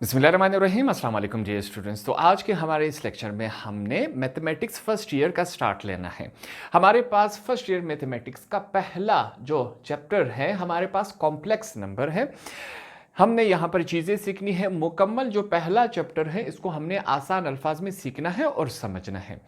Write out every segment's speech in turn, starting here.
बिस्मिल्लाहिर्रहमानिर्रहीम, अस्सलाम वालेकुम डियर स्टूडेंट्स। तो आज के हमारे इस लेक्चर में हमने मैथमेटिक्स फर्स्ट ईयर का स्टार्ट लेना है। हमारे पास फर्स्ट ईयर मैथमेटिक्स का पहला जो चैप्टर है, हमारे पास कॉम्प्लेक्स नंबर है। हमने यहाँ पर चीज़ें सीखनी है। मुकम्मल जो पहला चैप्टर है इसको हमने आसान अल्फाज में सीखना है और समझना है।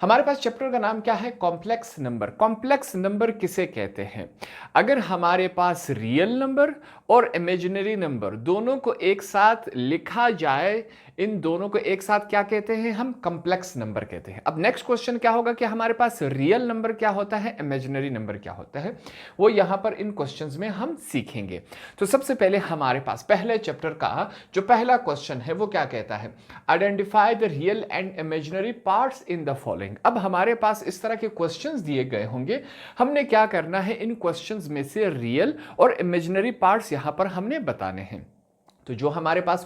हमारे पास चैप्टर का नाम क्या है? Complex number. कॉम्प्लेक्स नंबर किसे कहते हैं? अगर हमारे पास रियल नंबर और इमेजिनरी नंबर दोनों को एक साथ लिखा जाए, इन दोनों को एक साथ क्या कहते हैं? हम कॉम्प्लेक्स नंबर कहते हैं। अब नेक्स्ट क्वेश्चन क्या होगा कि हमारे पास रियल नंबर क्या होता है, इमेजिनरी नंबर क्या होता है, वो यहां पर इन क्वेश्चंस में हम सीखेंगे। तो सबसे पहले हमारे पास पहले चैप्टर का जो पहला क्वेश्चन है वो क्या कहता है? Identify the real and imaginary parts in the following. अब हमारे पास इस तरह के क्वेश्चंस दिए गए होंगे, हमने क्या करना है, इन क्वेश्चंस में से रियल और इमेजिनरी पार्ट्स यहां पर हमने बताने हैं। तो जो हमारे पास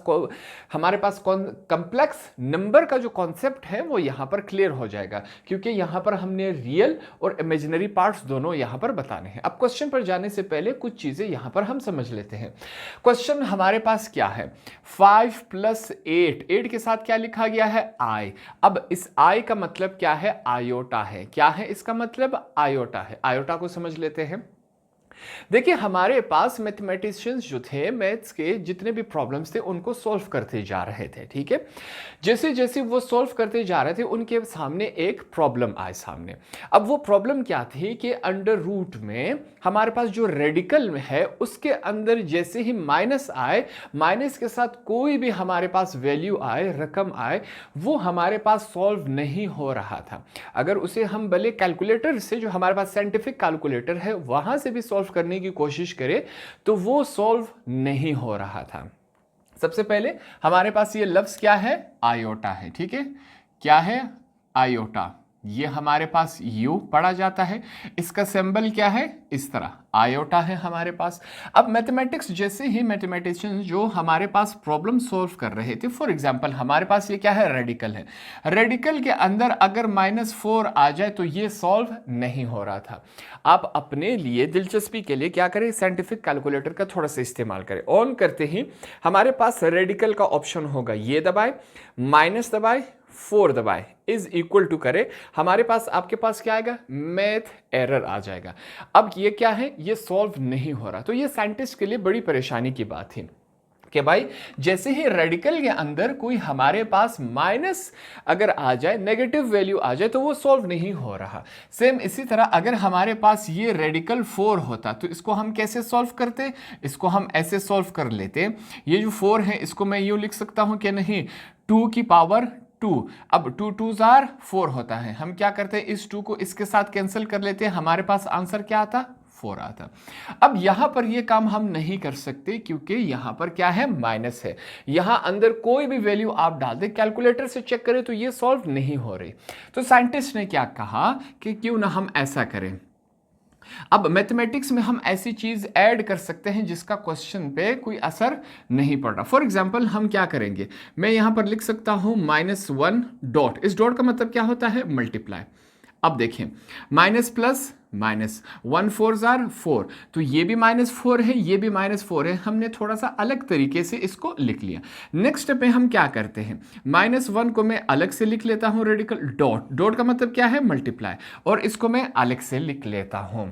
कॉम्प्लेक्स नंबर का जो कॉन्सेप्ट है वो यहां पर क्लियर हो जाएगा, क्योंकि यहां पर हमने रियल और इमेजिनरी पार्ट्स दोनों यहां पर बताने हैं। अब क्वेश्चन पर जाने से पहले कुछ चीजें यहां पर हम समझ लेते हैं। क्वेश्चन हमारे पास क्या है? 5 + 8 के साथ क्या लिखा गया है? आई। अब इस आई का मतलब क्या है? आयोटा है। क्या है इसका मतलब? आयोटा है। आयोटा को समझ लेते हैं। देखिए, हमारे पास मैथमेटिशियंस जो थे, मैथ्स के जितने भी प्रॉब्लम्स थे उनको सॉल्व करते जा रहे थे, ठीक है। जैसे जैसे वो सॉल्व करते जा रहे थे उनके सामने एक प्रॉब्लम आए सामने। अब वो प्रॉब्लम क्या थी कि अंडर रूट में हमारे पास जो रेडिकल है उसके अंदर जैसे ही माइनस आए, माइनस के साथ कोई भी हमारे पास वैल्यू आए, रकम आए, वो हमारे पास सॉल्व नहीं हो रहा था। अगर उसे हम भले कैलकुलेटर से, जो हमारे पास साइंटिफिक कैलकुलेटर है, वहां से भी सॉल्व करने की कोशिश करें तो वो सॉल्व नहीं हो रहा था। सबसे पहले हमारे पास ये लफ्ज क्या है? आयोटा है, ठीक है। क्या है? आयोटा। ये हमारे पास यू पढ़ा जाता है। इसका सिंबल क्या है? इस तरह आयोटा है हमारे पास। अब मैथमेटिक्स जैसे ही मैथमेटिशियंस जो हमारे पास प्रॉब्लम सॉल्व कर रहे थे, फॉर एग्जांपल हमारे पास ये क्या है? रेडिकल है। रेडिकल के अंदर अगर -4 आ जाए तो ये सॉल्व नहीं हो रहा था। आप अपने लिए दिलचस्पी के लिए क्या करें? साइंटिफिक कैलकुलेटर का थोड़ा सा इस्तेमाल करें। ऑन करते ही हमारे पास रेडिकल का ऑप्शन होगा, ये दबाए, माइनस दबाए, 4 दबाए, इज इक्वल टू करे, हमारे पास आपके पास क्या आएगा? मैथ एरर आ जाएगा। अब ये क्या है? ये सॉल्व नहीं हो रहा। तो ये साइंटिस्ट के लिए बड़ी परेशानी की बात थी कि भाई जैसे ही रेडिकल के अंदर कोई हमारे पास माइनस अगर आ जाए, नेगेटिव वैल्यू आ जाए, तो वो सॉल्व नहीं हो रहा। सेम इसी तरह अगर हमारे पास ये रेडिकल 4 होता तो इसको हम कैसे सॉल्व करते? इसको हम ऐसे सॉल्व कर लेते। ये जो 4 है इसको मैं यूं लिख सकता हूं कि नहीं, 2 की पावर 2। अब 2 2 4 होता है। हम क्या करते हैं? इस 2 को इसके साथ कैंसिल कर लेते हैं। हमारे पास आंसर क्या आता? 4 आता। अब यहां पर यह काम हम नहीं कर सकते, क्योंकि यहां पर क्या है? माइनस है। यहां अंदर कोई भी वैल्यू आप डाल दे, कैलकुलेटर से चेक करें तो ये सॉल्व नहीं हो रही। तो साइंटिस्ट ने क्या कहा कि क्यों ना हम ऐसा करें। अब मैथमेटिक्स में हम ऐसी चीज ऐड कर सकते हैं जिसका क्वेश्चन पे कोई असर नहीं पड़ रहा। फॉर एग्जाम्पल हम क्या करेंगे? मैं यहां पर लिख सकता हूं -1 डॉट। इस डॉट का मतलब क्या होता है? मल्टीप्लाई। अब देखें, माइनस प्लस माइनस, 1 4 4, तो ये भी -4 है, ये भी -4 है। हमने थोड़ा सा अलग तरीके से इसको लिख लिया। नेक्स्ट पे हम क्या करते हैं? -1 को मैं अलग से लिख लेता हूं, रेडिकल डॉट। डॉट का मतलब क्या है? मल्टीप्लाई, और इसको मैं अलग से लिख लेता हूं।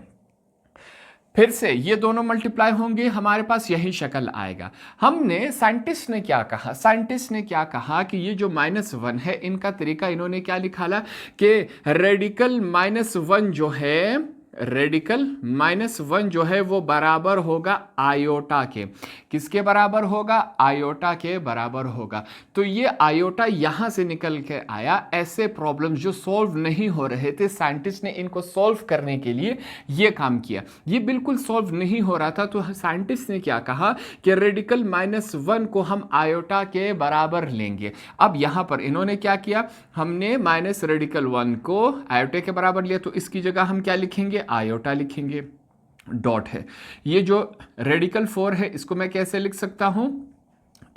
फिर से ये दोनों मल्टीप्लाई होंगे, हमारे पास यही शक्ल आएगा। हमने साइंटिस्ट ने क्या कहा? साइंटिस्ट ने क्या कहा कि ये जो -1 है, इनका तरीका इन्होंने क्या निकाला कि रेडिकल -1 जो है, रेडिकल -1 जो है वो बराबर होगा आयोटा के। किसके बराबर होगा? आयोटा के बराबर होगा। तो ये आयोटा यहां से निकल के आया। ऐसे प्रॉब्लम्स जो सॉल्व नहीं हो रहे थे, साइंटिस्ट ने इनको सॉल्व करने के लिए ये काम किया। ये बिल्कुल सॉल्व नहीं हो रहा था, तो साइंटिस्ट ने क्या कहा कि रेडिकल -1 को हम आयोटा के बराबर लेंगे। अब यहां पर इन्होंने क्या किया? हमने माइनस रेडिकल 1 को आयोटा के बराबर लिया, तो इसकी जगह हम क्या लिखेंगे? आयोटा लिखेंगे। डॉट है। ये जो रेडिकल 4 है इसको मैं कैसे लिख सकता हूं?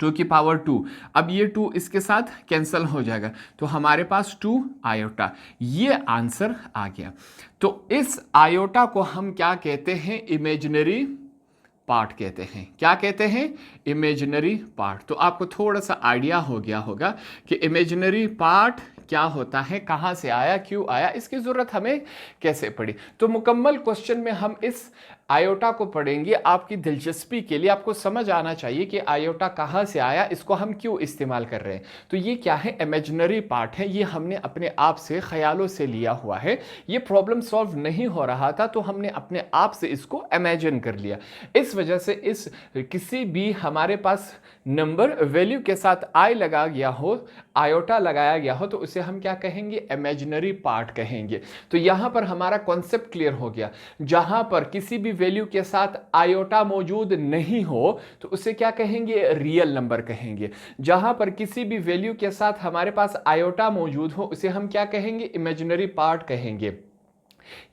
2 की पावर 2। अब ये 2 इसके साथ कैंसिल हो जाएगा, तो हमारे पास 2 आयोटा। ये आंसर आ गया। तो इस आयोटा को हम क्या कहते हैं? इमेजिनरी पार्ट कहते हैं। क्या कहते हैं? Imaginary part. तो आपको थोड़ा सा आइडिया हो गया होगा कि इमेजिनरी पार्ट क्या होता है, कहाँ से आया, क्यों आया, इसकी ज़रूरत हमें कैसे पड़ी। तो मुकम्मल क्वेश्चन में हम इस आयोटा को पढ़ेंगे। आपकी दिलचस्पी के लिए आपको समझ आना चाहिए कि आयोटा कहाँ से आया, इसको हम क्यों इस्तेमाल कर रहे हैं। तो ये क्या है? इमेजिनरी पार्ट है। ये हमने अपने आप से, ख्यालों से लिया हुआ है। ये प्रॉब्लम सॉल्व नहीं हो रहा था तो हमने अपने आप से इसको इमेजिन कर लिया। इस वजह से इस किसी भी हमारे पास नंबर वैल्यू के साथ आई लगा गया हो, आयोटा लगाया गया हो, तो उसे हम क्या कहेंगे? इमेजिनरी पार्ट कहेंगे। तो यहां पर हमारा कॉन्सेप्ट क्लियर हो गया। जहां पर किसी भी वैल्यू के साथ आयोटा मौजूद नहीं हो तो उसे क्या कहेंगे? रियल नंबर कहेंगे। जहां पर किसी भी वैल्यू के साथ हमारे पास आयोटा मौजूद हो उसे हम क्या कहेंगे? इमेजिनरी पार्ट कहेंगे।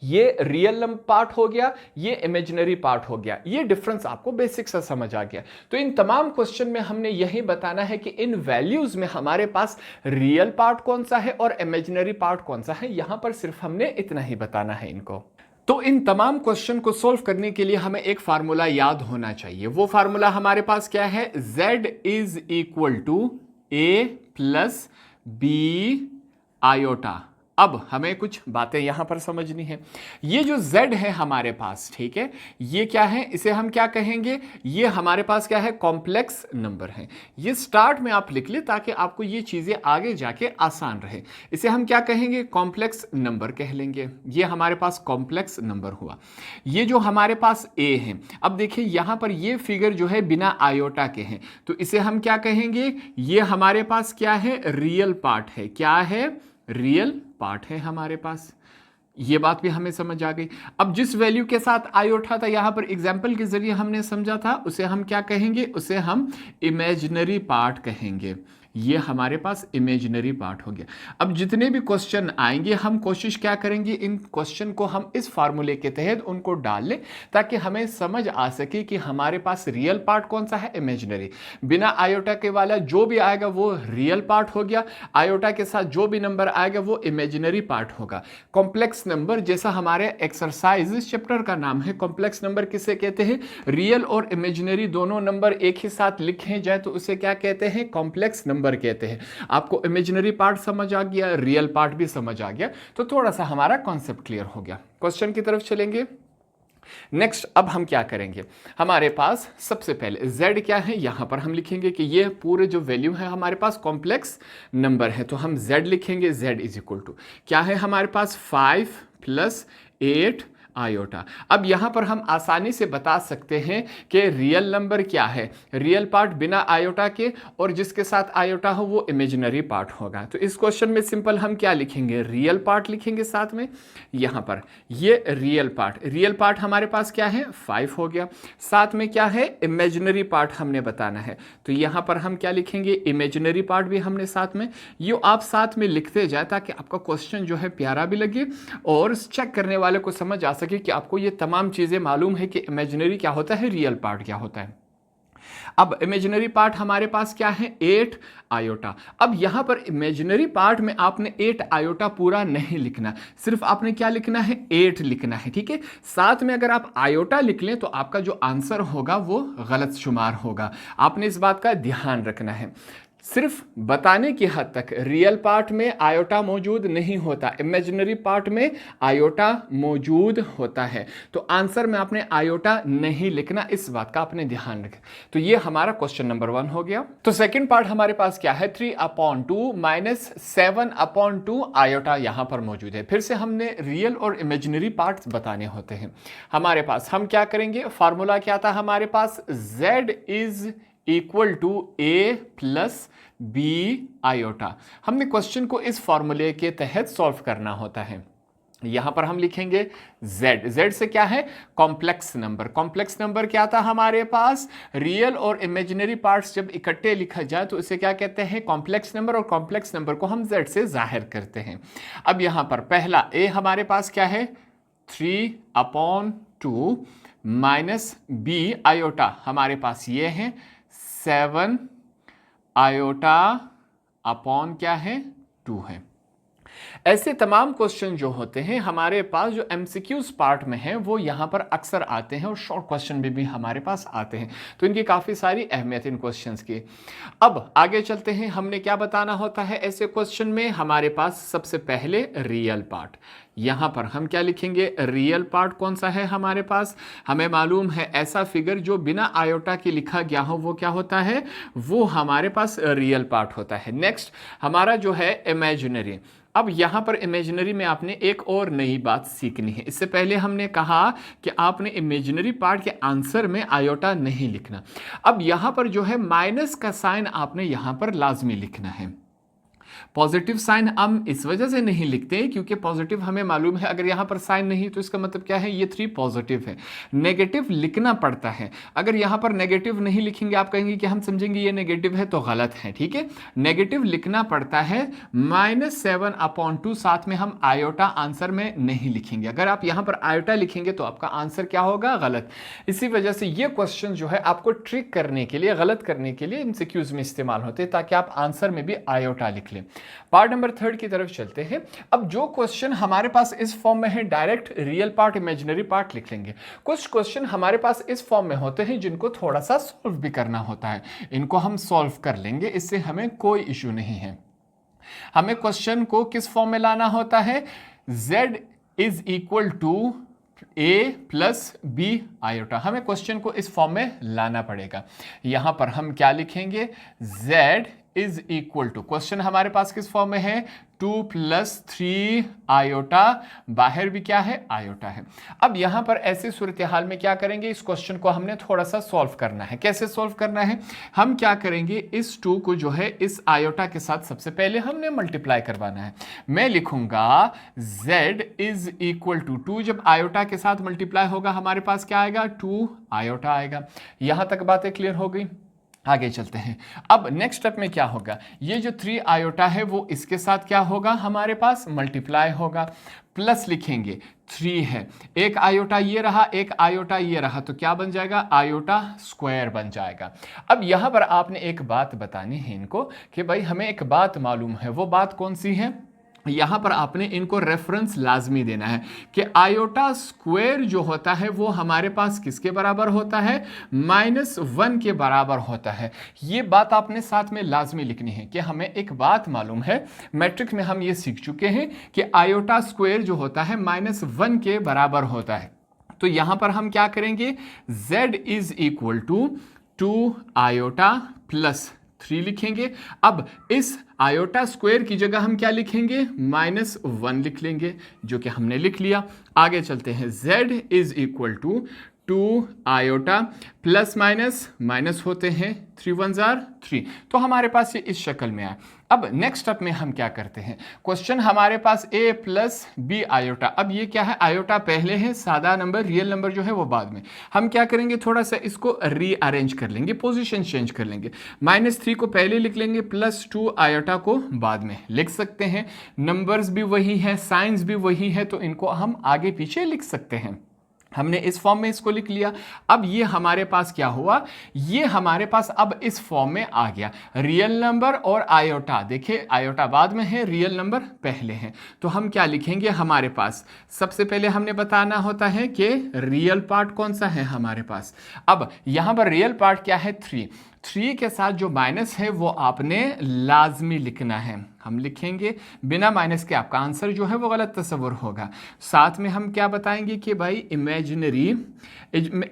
ये रियल पार्ट हो गया, ये इमेजिनरी पार्ट हो गया। ये डिफरेंस आपको बेसिक से समझ आ गया। तो इन तमाम क्वेश्चन में हमने यही बताना है कि इन वैल्यूज में हमारे पास रियल पार्ट कौन सा है और इमेजिनरी पार्ट कौन सा है। यहां पर सिर्फ हमने इतना ही बताना है इनको। तो इन तमाम क्वेश्चन को सोल्व करने के लिए हमें एक फार्मूला याद होना चाहिए। वो फार्मूला हमारे पास क्या है? Z is equal to A plus B iota. अब हमें कुछ बातें यहां पर समझनी है। ये जो Z है हमारे पास, ठीक है, ये क्या है? इसे हम क्या कहेंगे? ये हमारे पास क्या है? कॉम्प्लेक्स नंबर है। ये स्टार्ट में आप लिख ले ताकि आपको ये चीजें आगे जाके आसान रहे। इसे हम क्या कहेंगे? कॉम्प्लेक्स नंबर कह लेंगे। ये हमारे पास कॉम्प्लेक्स नंबर हुआ। ये जो हमारे पास A है, अब देखिए यहां पर ये फिगर जो है बिना आयोटा के हैं, तो इसे हम क्या कहेंगे? ये हमारे पास क्या है? रियल पार्ट है। क्या है? रियल पार्ट है हमारे पास। ये बात भी हमें समझ आ गई। अब जिस वैल्यू के साथ आयोटा था, यहां पर एग्जांपल के जरिए हमने समझा था, उसे हम क्या कहेंगे? उसे हम इमेजिनरी पार्ट कहेंगे। ये हमारे पास इमेजिनरी पार्ट हो गया। अब जितने भी क्वेश्चन आएंगे हम कोशिश क्या करेंगे? इन क्वेश्चन को हम इस फार्मूले के तहत उनको डाल लें ताकि हमें समझ आ सके कि हमारे पास रियल पार्ट कौन सा है, इमेजिनरी। बिना आयोटा के वाला जो भी आएगा वो रियल पार्ट हो गया, आयोटा के साथ जो भी नंबर आएगा वो इमेजिनरी पार्ट होगा। कॉम्प्लेक्स नंबर, जैसा हमारे एक्सरसाइज इस चैप्टर का नाम है, कॉम्प्लेक्स नंबर किसे कहते हैं? रियल और इमेजिनरी दोनों नंबर एक ही साथ लिखे जाए तो उसे क्या कहते हैं? कॉम्प्लेक्स नंबर कहते हैं। आपको इमेजिनरी पार्ट समझ आ गया, रियल पार्ट भी समझ आ गया, तो थोड़ा सा हमारा कॉन्सेप्ट क्लियर हो गया। क्वेश्चन की तरफ चलेंगे। नेक्स्ट अब हम क्या करेंगे? हमारे पास सबसे पहले Z क्या है, यहां पर हम लिखेंगे कि ये पूरे जो वैल्यू है हमारे पास कॉम्प्लेक्स नंबर है, तो हम Z लिखेंगे। Z इज इक्वल टू क्या है हमारे पास? 5 प्लस 8 आयोटा। अब यहां पर हम आसानी से बता सकते हैं कि रियल नंबर क्या है। रियल पार्ट बिना आयोटा के, और जिसके साथ आयोटा हो वो इमेजिनरी पार्ट होगा। तो इस क्वेश्चन में सिंपल हम क्या लिखेंगे? रियल पार्ट लिखेंगे साथ में। यहां पर ये रियल पार्ट हमारे पास क्या है? 5 हो गया। साथ में क्या है? इमेजिनरी पार्ट हमने बताना है, तो यहां पर हम क्या लिखेंगे? इमेजिनरी पार्ट भी हमने साथ में। ये आप साथ में लिखते जाए ताकि आपका क्वेश्चन जो है प्यारा भी लगे और चेक करने वाले को समझ आ सके कि आपको ये तमाम चीजें मालूम है कि इमेजिनरी क्या होता है, रियल पार्ट क्या होता है। अब इमेजिनरी पार्ट हमारे पास क्या है? 8 आयोटा। अब यहां पर इमेजिनरी पार्ट में आपने 8 आयोटा पूरा नहीं लिखना, सिर्फ आपने क्या लिखना है? 8 लिखना है, ठीक है। साथ में अगर आप आयोटा लिख लें तो आपका जो आंसर होगा वो गलत शुमार होगा। आपने इस बात का ध्यान रखना है। सिर्फ बताने की हद तक रियल पार्ट में आयोटा मौजूद नहीं होता, इमेजिनरी पार्ट में आयोटा मौजूद होता है। तो आंसर में आपने आयोटा नहीं लिखना, इस बात का आपने ध्यान रखें। तो ये हमारा क्वेश्चन नंबर 1 हो गया। तो सेकंड पार्ट हमारे पास क्या है? 3/2 माइनस 7/2 आयोटा यहां पर मौजूद है। फिर से हमने रियल और इमेजिनरी पार्ट्स बताने होते हैं। हमारे पास हम क्या करेंगे? फार्मूला क्या था हमारे पास? Z is equal to A plus B iota. हमने क्वेश्चन को इस फॉर्मूले के तहत सॉल्व करना होता है। यहां पर हम लिखेंगे Z से क्या है? Complex number. कॉम्प्लेक्स नंबर क्या था हमारे पास? रियल और इमेजिनरी पार्ट्स जब इकट्ठे लिखा जाए तो इसे क्या कहते हैं? Complex number. और कॉम्प्लेक्स नंबर को हम Z से जाहिर करते हैं। अब यहां पर पहला A हमारे पास क्या है? 3/2 माइनस B आयोटा हमारे पास ये है 7 आयोटा अपॉन क्या है? 2 है। ऐसे तमाम क्वेश्चन जो होते हैं हमारे पास जो एमसीक्यूज पार्ट में है वो यहाँ पर अक्सर आते हैं और शॉर्ट क्वेश्चन भी हमारे पास आते हैं, तो इनकी काफ़ी सारी अहमियत इन क्वेश्चंस की। अब आगे चलते हैं, हमने क्या बताना होता है ऐसे क्वेश्चन में। हमारे पास सबसे पहले रियल पार्ट, यहां पर हम क्या लिखेंगे, रियल पार्ट कौन सा है हमारे पास, हमें मालूम है ऐसा फिगर जो बिना आयोटा के लिखा गया हो वो क्या होता है, वो हमारे पास रियल पार्ट होता है। नेक्स्ट हमारा जो है इमेजिनरी। अब यहां पर इमेजिनरी में आपने एक और नई बात सीखनी है। इससे पहले हमने कहा कि आपने इमेजिनरी पार्ट के आंसर में आयोटा नहीं लिखना। अब यहां पर जो है माइनस का साइन आपने यहां पर लाजमी लिखना है। पॉजिटिव साइन हम इस वजह से नहीं लिखते हैं क्योंकि पॉजिटिव हमें मालूम है अगर यहां पर साइन नहीं तो इसका मतलब क्या है, ये 3 पॉजिटिव है। नेगेटिव लिखना पड़ता है, अगर यहां पर नेगेटिव नहीं लिखेंगे आप कहेंगे कि हम समझेंगे ये नेगेटिव है, तो गलत है। ठीक है, नेगेटिव लिखना पड़ता है। -7/2 साथ में हम आयोटा आंसर में नहीं लिखेंगे। अगर आप यहां पर आयोटा लिखेंगे तो आपका आंसर क्या होगा, गलत। इसी वजह से ये क्वेश्चन जो है आपको ट्रिक करने के लिए, गलत करने के लिए एमसीक्यूज में इस्तेमाल होते हैं ताकि आप आंसर में भी आयोटा लिख लें। पार्ट नंबर 3 की तरफ चलते हैं। अब जो क्वेश्चन हमारे पास इस फॉर्म में है, direct real part imaginary part लिख लेंगे। कुछ क्वेश्चन हमारे पास इस फॉर्म में होते हैं जिनको थोड़ा सा सॉल्व भी करना होता है, इनको हम सॉल्व कर लेंगे, इससे हमें कोई इश्यू नहीं है। हमें क्वेश्चन को किस फॉर्म में लाना होता है, z is equal to a plus B iota, हमें क्वेश्चन को इस फॉर्म में लाना पड़ेगा। यहां पर हम क्या लिखेंगे, z is equal to, question हमारे पास किस फॉर्म में है, 2 + 3 आयोटा, बाहर भी क्या है, आयोटा है। अब यहां पर ऐसी सूरत हाल में क्या करेंगे, इस क्वेश्चन को हमने थोड़ा सा सॉल्व करना है। कैसे सॉल्व करना है, हम क्या करेंगे, इस 2 को जो है इस आयोटा के साथ सबसे पहले हमने मल्टीप्लाई करवाना है। मैं लिखूंगा z इज इक्वल टू 2, जब आयोटा के साथ मल्टीप्लाई होगा हमारे पास क्या आएगा, 2 आयोटा आएगा। यहां तक बातें क्लियर हो गई। आगे चलते हैं। अब नेक्स्ट स्टेप में क्या होगा, ये जो 3 आयोटा है वो इसके साथ क्या होगा, हमारे पास मल्टीप्लाई होगा, प्लस लिखेंगे 3 है, एक आयोटा ये रहा, एक आयोटा ये रहा, तो क्या बन जाएगा, आयोटा स्क्वायर बन जाएगा। अब यहां पर आपने एक बात बतानी है इनको कि भाई हमें एक बात मालूम है, वो बात कौन सी है, यहां पर आपने इनको रेफरेंस लाजमी देना है कि आयोटा स्क्वायर जो होता है वो हमारे पास किसके बराबर होता है, -1 के बराबर होता है। ये बात आपने साथ में लाजमी लिखनी है कि हमें एक बात मालूम है, मैट्रिक में हम ये सीख चुके हैं कि आयोटा स्क्वायर जो होता है -1 के बराबर होता है। तो यहां पर हम क्या करेंगे, z is equal to 2 iota plus 3 लिखेंगे। अब इस आयोटा स्क्वायर की जगह हम क्या लिखेंगे, -1 लिख लेंगे, जो कि हमने लिख लिया। आगे चलते हैं, z is equal to 2 iota plus minus होते हैं, 3 1 3, तो हमारे पास ये इस शक्ल में आया। अब नेक्स्ट स्टेप में हम क्या करते हैं, क्वेश्चन हमारे पास a प्लस बी आयोटा, अब ये क्या है, आयोटा पहले है, सादा नंबर, रियल नंबर जो है वो बाद में। हम क्या करेंगे, थोड़ा सा इसको रीअरेंज कर लेंगे, पोजीशन चेंज कर लेंगे, -3 को पहले लिख लेंगे, +2 आयोटा को बाद में लिख सकते हैं। नंबर्स भी वही है, साइंस भी वही है, तो इनको हम आगे पीछे लिख सकते हैं। हमने इस फॉर्म में इसको लिख लिया। अब ये हमारे पास क्या हुआ, ये हमारे पास अब इस फॉर्म में आ गया, रियल नंबर और आयोटा, देखिए आयोटा बाद में है, रियल नंबर पहले है, तो हम क्या लिखेंगे, हमारे पास सबसे पहले हमने बताना होता है कि रियल पार्ट कौन सा है हमारे पास। अब यहां पर रियल पार्ट क्या है, 3 के साथ जो माइनस है वो आपने लाजमी लिखना है। हम लिखेंगे बिना माइनस के, आपका आंसर जो है वो गलत तस्वुर होगा। साथ में हम क्या बताएंगे कि भाई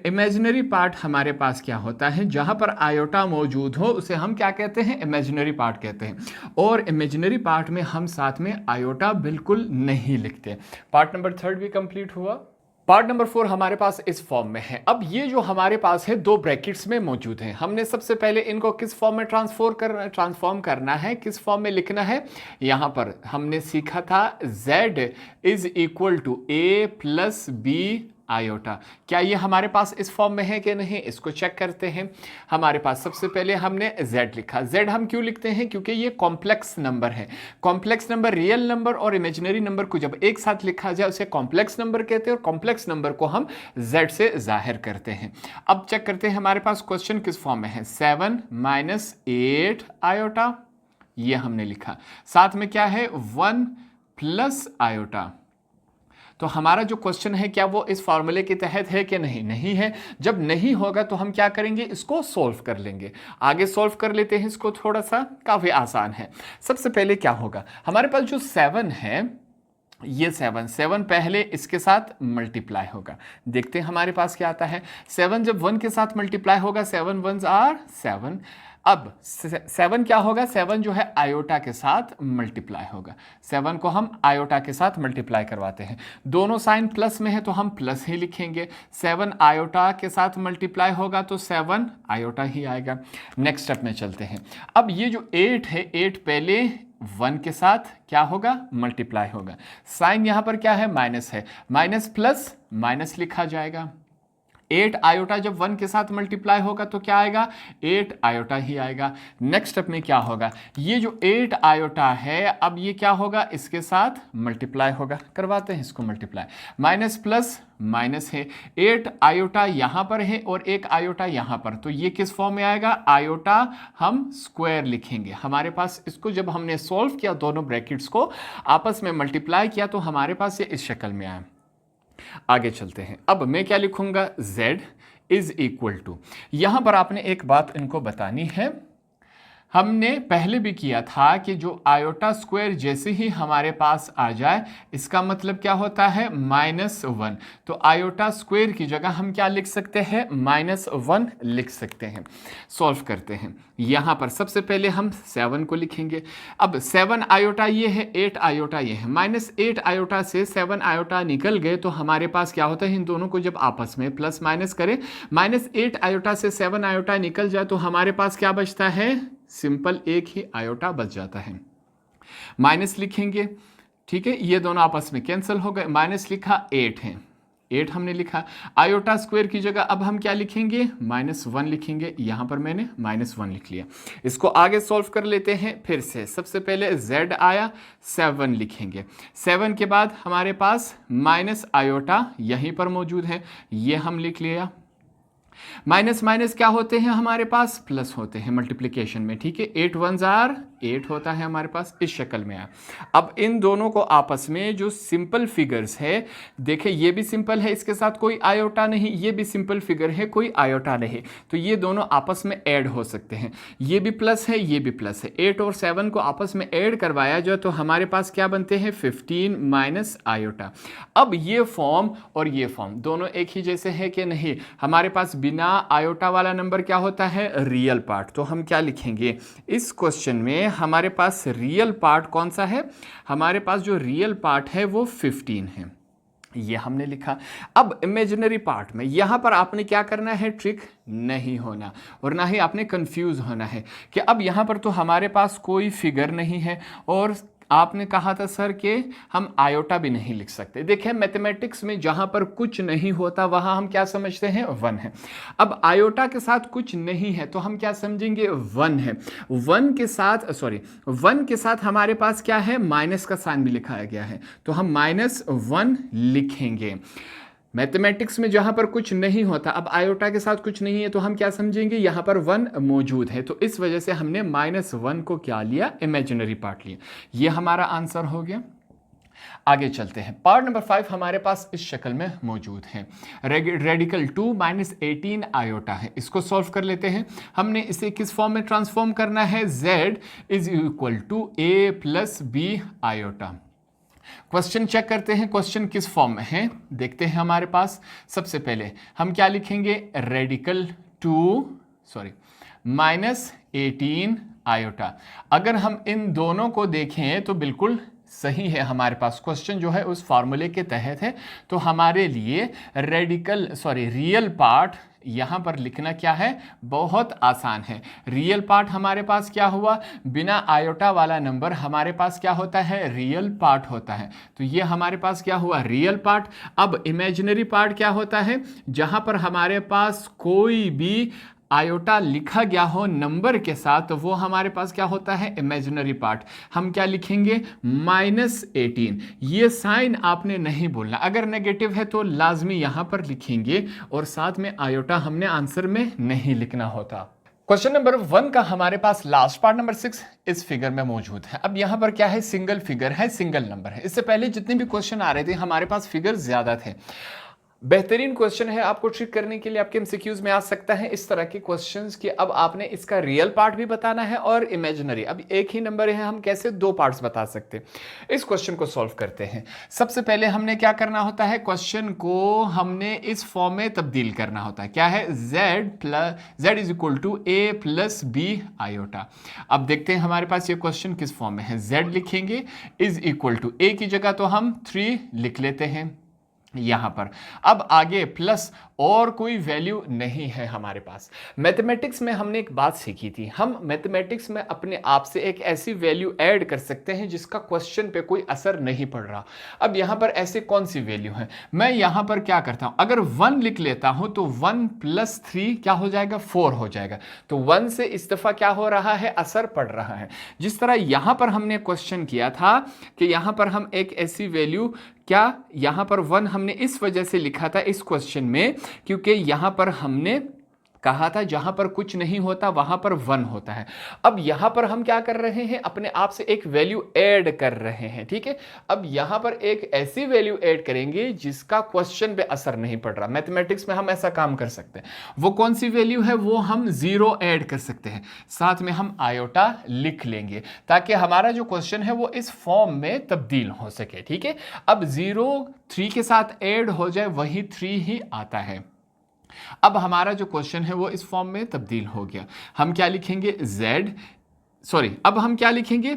इमेजिनरी पार्ट हमारे पास क्या होता है, जहां पर आयोटा मौजूद हो उसे हम क्या कहते हैं, इमेजिनरी पार्ट कहते हैं, और इमेजिनरी पार्ट में हम साथ में आयोटा बिल्कुल नहीं लिखते। पार्ट नंबर 3 भी कंप्लीट हुआ। पार्ट नंबर 4 हमारे पास इस फॉर्म में है। अब ये जो हमारे पास है 2 ब्रैकेट्स में मौजूद है, हमने सबसे पहले इनको किस फॉर्म में ट्रांसफॉर्म करना है, किस फॉर्म में लिखना है। यहां पर हमने सीखा था z is equal to a plus B iota, क्या ये हमारे पास इस फॉर्म में है कि नहीं, इसको चेक करते हैं। हमारे पास सबसे पहले हमने z लिखा, z हम क्यों लिखते हैं, क्योंकि ये कॉम्प्लेक्स नंबर है। कॉम्प्लेक्स नंबर, रियल नंबर और इमेजिनरी नंबर को जब एक साथ लिखा जाए उसे कॉम्प्लेक्स नंबर कहते हैं, और कॉम्प्लेक्स नंबर को हम z से जाहिर करते हैं। अब चेक करते हैं हमारे पास क्वेश्चन किस फॉर्म में है, 7 - 8 आयोटा, ये हमने लिखा, साथ में क्या है, 1 प्लस आयोटा। तो हमारा जो क्वेश्चन है क्या वो इस फॉर्मूले के तहत है कि नहीं? नहीं है। जब नहीं होगा तो हम क्या करेंगे? इसको सोल्व कर लेंगे। आगे सोल्व कर लेते हैं इसको, थोड़ा सा काफ़ी आसान है। सबसे पहले क्या होगा, हमारे पास जो 7 है, ये 7 पहले इसके साथ मल्टीप्लाई होगा। देखते हैं हमारे पास क्या आता है। 7 जब 1 के साथ मल्टीप्लाई होगा, 7 1s आर 7। अब 7 क्या होगा? 7 जो है आयोटा के साथ मल्टीप्लाई होगा। 7 को हम आयोटा के साथ मल्टीप्लाई करवाते हैं। दोनों साइन प्लस में है तो हम प्लस ही लिखेंगे। 7 आयोटा के साथ मल्टीप्लाई होगा तो 7 आयोटा ही आएगा। नेक्स्ट स्टेप में चलते हैं। अब ये जो 8 है, 8 पहले 1 के साथ क्या होगा? मल्टीप्लाई होगा। साइन यहां पर क्या है? माइनस है। माइनस प्लस माइनस लिखा जाएगा। 8 आयोटा जब 1 के साथ मल्टीप्लाई होगा तो क्या आएगा? 8 आयोटा ही आएगा। नेक्स्ट स्टेप में क्या होगा? ये जो 8 आयोटा है, अब ये क्या होगा? इसके साथ मल्टीप्लाई होगा। करवाते हैं इसको मल्टीप्लाई। माइनस प्लस माइनस है। 8 आयोटा यहां पर है और 1 आयोटा यहां पर, तो ये किस फॉर्म में आएगा? आयोटा हम स्क्वायर लिखेंगे। हमारे पास इसको जब हमने सॉल्व किया, दोनों ब्रैकेट्स को आपस में मल्टीप्लाई किया, तो हमारे पास ये इस शक्ल में आया। आगे चलते हैं। अब मैं क्या लिखूंगा? z इज इक्वल टू, यहां पर आपने एक बात इनको बतानी है। हमने पहले भी किया था कि जो आयोटा स्क्वायर जैसे ही हमारे पास आ जाए, इसका मतलब क्या होता है? -1। तो आयोटा स्क्वायर की जगह हम क्या लिख सकते हैं? -1 लिख सकते हैं। सॉल्व करते हैं। यहां पर सबसे पहले हम 7 को लिखेंगे। अब 7 आयोटा ये है, 8 आयोटा ये है। -8 आयोटा से 7 आयोटा निकल गए तो हमारे पास क्या होता है? इन दोनों को जब आपस में प्लस माइनस करें, -8 आयोटा से 7 आयोटा निकल जाए तो हमारे पास क्या बचता है? सिंपल एक ही आयोटा बच जाता है। माइनस लिखेंगे, ठीक है, ये दोनों आपस में कैंसिल हो गए। माइनस लिखा, 8 है, 8 हमने लिखा। आयोटा स्क्वायर की जगह अब हम क्या लिखेंगे? -1 लिखेंगे। यहां पर मैंने -1 लिख लिया। इसको आगे सॉल्व कर लेते हैं फिर से। सबसे पहले z आया, 7 लिखेंगे। 7 के बाद हमारे पास माइनस आयोटा यहीं पर मौजूद है, ये हम लिख लिया। माइनस माइनस क्या होते हैं? हमारे पास प्लस होते हैं मल्टीप्लिकेशन में, ठीक है। 8 1s आर 8 होता है हमारे पास, इस शक्ल में आया। अब इन दोनों को आपस में जो सिंपल फिगर्स है, देखें ये भी सिंपल है, इसके साथ कोई आयोटा नहीं, ये भी सिंपल फिगर है, कोई आयोटा नहीं, तो ये दोनों आपस में ऐड हो सकते हैं। ये भी प्लस है, ये भी प्लस है। 8 और 7 को आपस में ऐड करवाया जाए तो हमारे पास क्या बनते हैं? 15 माइनस आयोटा। अब ये फॉर्म और ये फॉर्म दोनों एक ही जैसे है कि नहीं? हमारे पास बिना आयोटा वाला नंबर क्या होता है? Real part. तो हम क्या लिखेंगे इस क्वेश्चन में? हमारे पास रियल पार्ट कौन सा है? हमारे पास जो रियल पार्ट है वो 15 है, ये हमने लिखा। अब इमेजिनरी पार्ट में यहां पर आपने क्या करना है? ट्रिक नहीं होना और ना ही आपने कंफ्यूज होना है कि अब यहां पर तो हमारे पास कोई फिगर नहीं है और आपने कहा था सर कि हम आयोटा भी नहीं लिख सकते। देखिए मैथमेटिक्स में जहां पर कुछ नहीं होता वहां हम क्या समझते हैं? 1 है। अब आयोटा के साथ कुछ नहीं है तो हम क्या समझेंगे? 1 है। 1 के साथ हमारे पास क्या है? माइनस का साइन भी लिखाया गया है, तो हम -1 लिखेंगे। मैथमेटिक्स में जहां पर कुछ नहीं होता, अब आयोटा के साथ कुछ नहीं है तो हम क्या समझेंगे? यहां पर 1 मौजूद है, तो इस वजह से हमने -1 को क्या लिया? इमेजिनरी पार्ट लिया। ये हमारा आंसर हो गया। आगे चलते हैं। पार्ट नंबर 5 हमारे पास इस शक्ल में मौजूद है। रेडिकल 2 -18 आयोटा है। इसको सॉल्व कर लेते हैं। हमने इसे किस फॉर्म में ट्रांसफॉर्म करना है? z is equal to a plus b iota. Question check करते हैं, क्वेश्चन किस फॉर्म में है देखते हैं। हमारे पास सबसे पहले हम क्या लिखेंगे? Radical 2 -18 iota. अगर हम इन दोनों को देखें तो बिल्कुल सही है, हमारे पास क्वेश्चन जो है उस फार्मूले के तहत है, तो हमारे लिए रियल पार्ट यहां पर लिखना क्या है? बहुत आसान है। रियल पार्ट हमारे पास क्या हुआ? बिना आयोटा वाला नंबर हमारे पास क्या होता है? रियल पार्ट होता है, तो ये हमारे पास क्या हुआ? Real part. अब इमेजिनरी पार्ट क्या होता है? जहां पर हमारे पास कोई भी आयोटा लिखा गया हो नंबर के साथ, तो वो हमारे पास क्या होता है? Imaginary part. हम क्या लिखेंगे? -18। ये साइन आपने नहीं बोलना, अगर नेगेटिव है तो लाजमी यहां पर लिखेंगे और साथ में आयोटा हमने आंसर में नहीं लिखना होता। क्वेश्चन नंबर 1 का हमारे पास लास्ट पार्ट नंबर 6 इस फिगर में मौजूद है। अब यहां पर क्या है, सिंगल फिगर है, सिंगल नंबर है। इससे पहले जितने भी क्वेश्चन आ रहे थे हमारे पास फिगर ज्यादा थे। बेहतरीन क्वेश्चन है, आपको ट्रिक करने के लिए आपके एमसीक्यूज में आ सकता है इस तरह के क्वेश्चंस कि अब आपने इसका रियल पार्ट भी बताना है और इमेजिनरी। अब एक ही नंबर है, हम कैसे दो पार्ट्स बता सकते हैं। इस क्वेश्चन को सॉल्व करते हैं। सबसे पहले हमने क्या करना होता है, क्वेश्चन को हमने इस फॉर्म में तब्दील करना होता है। क्या है, z is equal to a plus B iota. अब देखते हैं हमारे पास ये क्वेश्चन किस फॉर्म में है। z लिखेंगे इज इक्वल टू a की जगह तो हम 3 लिख लेते हैं यहां पर। अब आगे प्लस और कोई वैल्यू नहीं है हमारे पास। मैथमेटिक्स में हमने एक बात सीखी थी, हम मैथमेटिक्स में अपने आप से एक ऐसी वैल्यू ऐड कर सकते हैं जिसका क्वेश्चन पे कोई असर नहीं पड़ रहा। अब यहां पर ऐसे कौन सी वैल्यू है, मैं यहां पर क्या करता हूं, अगर 1 लिख लेता हूं तो 1 प्लस 3 क्या हो जाएगा, 4 हो जाएगा। तो 1 से इस दफा क्या हो रहा है, असर पड़ रहा है। जिस तरह यहां पर हमने क्वेश्चन किया था कि यहां पर हम एक ऐसी वैल्यू, क्या यहां पर 1 हमने इस वजह से लिखा था इस क्वेश्चन में क्योंकि यहां पर हमने कहा था जहां पर कुछ नहीं होता वहां पर 1 होता है। अब यहां पर हम क्या कर रहे हैं, अपने आप से एक वैल्यू ऐड कर रहे हैं। ठीक है, अब यहां पर एक ऐसी वैल्यू ऐड करेंगे जिसका क्वेश्चन पे असर नहीं पड़ रहा। मैथमेटिक्स में हम ऐसा काम कर सकते हैं। वो कौन सी वैल्यू है, वो हम 0 ऐड कर सकते हैं, साथ में हम आयोटा लिख लेंगे ताकि हमारा जो क्वेश्चन है वो इस फॉर्म में तब्दील हो सके। ठीक है, अब 0 3 के साथ ऐड हो जाए वही 3 ही आता है। अब हमारा जो क्वेश्चन है वो इस फॉर्म में तब्दील हो गया। हम क्या लिखेंगे, अब हम क्या लिखेंगे,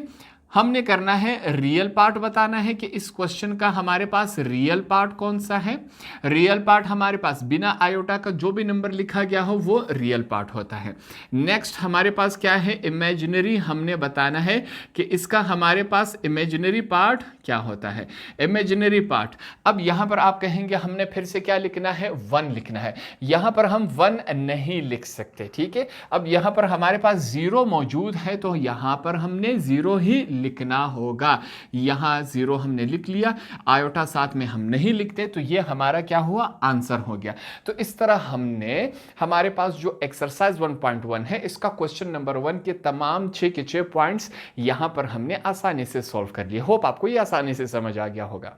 हमने करना है रियल पार्ट बताना है कि इस क्वेश्चन का हमारे पास रियल पार्ट कौन सा है। रियल पार्ट हमारे पास बिना आयोटा का जो भी नंबर लिखा गया हो वो रियल पार्ट होता है। नेक्स्ट हमारे पास क्या है, इमेजिनरी हमने बताना है कि इसका हमारे पास इमेजिनरी पार्ट क्या होता है। इमेजिनरी पार्ट, अब यहां पर आप कहेंगे हमने फिर से क्या लिखना है, 1 लिखना है। यहां पर हम 1 नहीं लिख सकते। ठीक है, अब यहां पर हमारे पास 0 मौजूद है तो यहां पर हमने 0 ही लिखना होगा। यहां 0 हमने लिख लिया, आयोटा साथ में हम नहीं लिखते तो ये हमारा क्या हुआ, आंसर हो गया। तो इस तरह हमने हमारे पास जो एक्सरसाइज 1.1 है इसका क्वेश्चन नंबर 1 के तमाम 6 के 6 पॉइंट्स यहां पर हमने आसानी से सॉल्व कर लिए। होप आपको ये आसानी से समझ आ गया होगा।